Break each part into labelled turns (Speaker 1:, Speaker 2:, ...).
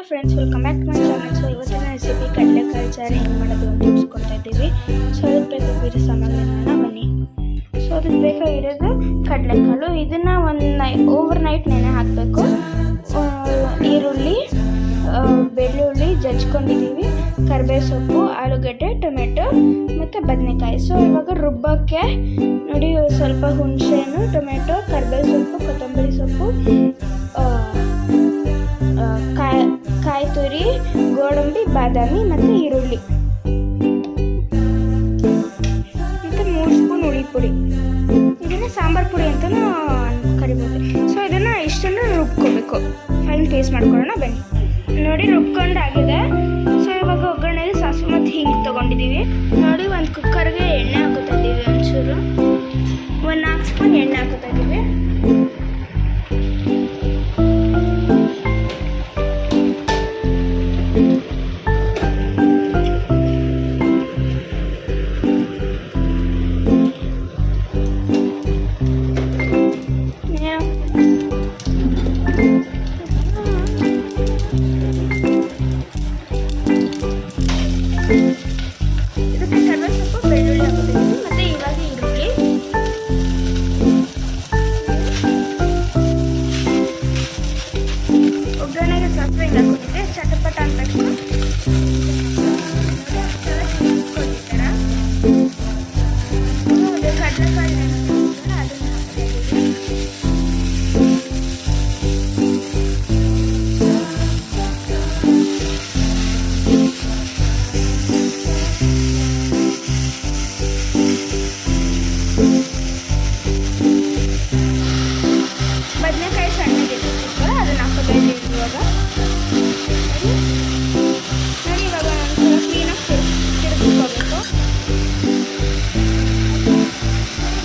Speaker 1: Friends, welcome back to my channel. So ಇವತ್ತಿನ recipe ಕಡಲೆಕಾಯಿ ಸಾರು ಹೆಂಗೆ ಮಾಡೋದು ಅಂತ ತಿಳಿಸ್ಕೊಡ್ತಾ ಇದ್ದೀವಿ. ಸೊ ಅದಕ್ಕೆ ಬೇಕಾಗಿರೋ ಸಾಮಗ್ರಿಗಳನ್ನ ಬನ್ನಿ. ಸೊ ಅದಕ್ಕೆ ಬೇಕಾಗಿರೋದು ಕಡಲೆಕಾಳು. ಇದನ್ನು ಓವರ್ ನೈಟ್ ನೆನೆ ಹಾಕಬೇಕು. ಈರುಳ್ಳಿ, ಬೆಳ್ಳುಳ್ಳಿ ಜಜ್ಕೊಂಡಿದ್ದೀವಿ, ಕರಿಬೇವು ಸೊಪ್ಪು, ಆಲೂಗಡ್ಡೆ, ಟೊಮೆಟೊ ಮತ್ತು ಬದನೆಕಾಯಿ. ಸೊ ಇವಾಗ ರುಬ್ಬಕ್ಕೆ ನೋಡಿ, ಸ್ವಲ್ಪ ಹುಣಸೆಹಣ್ಣು, ಟೊಮೆಟೊ, ಕರಿಬೇವು ಸೊಪ್ಪು, ಕೊತ್ತಂಬರಿ ಸೊಪ್ಪು, ಕಾಯಿ ತುರಿ, ಗೋಡಂಬಿ, ಬಾದಾಮಿ ಮತ್ತು ಈರುಳ್ಳಿ ಮತ್ತು 3 ಸ್ಪೂನ್ ಹುಳಿ ಪುಡಿ. ಇದನ್ನು ಸಾಂಬಾರು ಪುಡಿ ಅಂತಲೂ ಕರಿಬೋದು. ಸೊ ಇದನ್ನು ಇಷ್ಟನ್ನು ರುಬ್ಕೋಬೇಕು. ಫೈನ್ ಪೇಸ್ಟ್ ಮಾಡ್ಕೊಳ್ಳೋಣ ಬನ್ನಿ. ನೋಡಿ, ರುಬ್ಕೊಂಡಾಗಿದೆ. ಸೊ ಇವಾಗ ಒಗ್ಗರಣೆಗೆ ಸಾಸಿವೆ ಮತ್ತು ಹಿಂಗೆ ತೊಗೊಂಡಿದ್ದೀವಿ. ನೋಡಿ, ಒಂದು ಕುಕ್ಕರ್ಗೆ ಎಣ್ಣೆ ಹಾಕೋತಾ ಇದ್ದೀವಿ. ಒಂಚೂರು 4 ಸ್ಪೂನ್ ಎಣ್ಣೆ ಹಾಕೋತಾ ಇದ್ದೀವಿ. ಇದಕ್ಕೆ ಕರಿಬೇವು ಸೊಪ್ಪು, ಬೆಳ್ಳುಳ್ಳಿ ಹಾಕೋತೀವಿ ಮತ್ತು ಇವಾಗ ಈರುಳ್ಳಿ. ಒಗ್ಗರಣೆಗೆ ಸಾಸಿವೆ ಹಾಕೋತಿದ್ದೆ, ಚಟಪಟ ಅನ್ಬೇಕು. ಕಡಲೆಕಾಯಿ ಅದನ್ನು ಹಾಕ್ತಾಯಿದ್ದೀವಿ. ಬದನೆಕಾಯಿ ಸಣ್ಣಗೆ ಅದನ್ನು ಹಾಕೋತಾ ಇದ್ದೀವಿ. ಇವಾಗ ನೋಡಿ, ಇವಾಗ ಒಂದ್ಸಲ ಕ್ಲೀನಾಗಿ ತಿರುಗಿಸ್ಕೋಬೇಕು.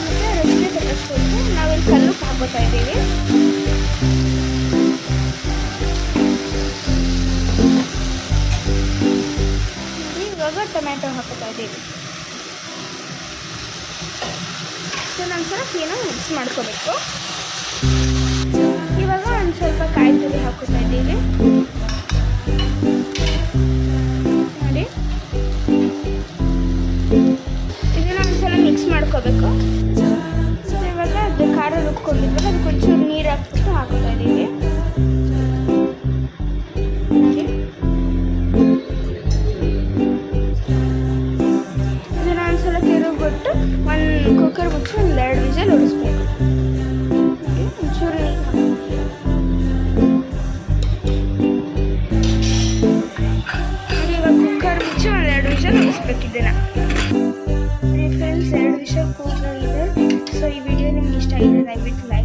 Speaker 1: ಮತ್ತು ರುಚಿಗೆ ತರಿಸ್ಕೊಂಡು ನಾವಿಲ್ಲಿ ಕಲ್ಲು ಹಾಕೋತಾ ಇದ್ದೀವಿ. ಇವಾಗ ಟೊಮೆಟೊ ಹಾಕೋತಾ ಇದ್ದೀವಿ. ಸೊ ಒಂದ್ಸಲ ಕ್ಲೀನಾಗಿ ಮಿಕ್ಸ್ ಮಾಡ್ಕೋಬೇಕು. ಇವಾಗ ಒಂದು ಸ್ವಲ್ಪ ಕಾಯಿ ತುರಿ ಹಾಕೋತಾ ಇದ್ದೀವಿ. ನೋಡಿ, ಇದನ್ನ ಒಂದ್ಸಲ ಮಿಕ್ಸ್ ಮಾಡ್ಕೋಬೇಕು. ಇವಾಗ ಅದು ಖಾರ ರುಬ್ಕೊಂಡಿದ್ವಲ್ಲ, ಅದಕ್ಕೆ ಒಂಚೂರು ನೀರು ಹಾಕ್ಬಿಟ್ಟು ಹಾಕೋತಾ ಇದ್ದೀವಿ. ನೋಡಿ, ಇದನ್ನ ಒಂದ್ಸಲ ತಿರುಗಿಬಿಟ್ಟು ಒಂದು ಕುಕ್ಕರ್ ಮುಚ್ಚಿ ಒಂದು 2 ವಿಷಲ್ ಹೊಡಿಸ್ಬೇಕು. ಒಂಚೂರು ನೀರು ನಡೆಸಬೇಕಿದ್ದೇನೆ. ಫ್ರೆಂಡ್ಸ್, 2 ವಿಷಲ್ ಕೂಗಿದೆ. ಸೊ ಈ ವಿಡಿಯೋ ನಿಮ್ಗೆ ಇಷ್ಟ ಆಗಿದೆ, ದಯವಿಟ್ಟು ಲೈಕ್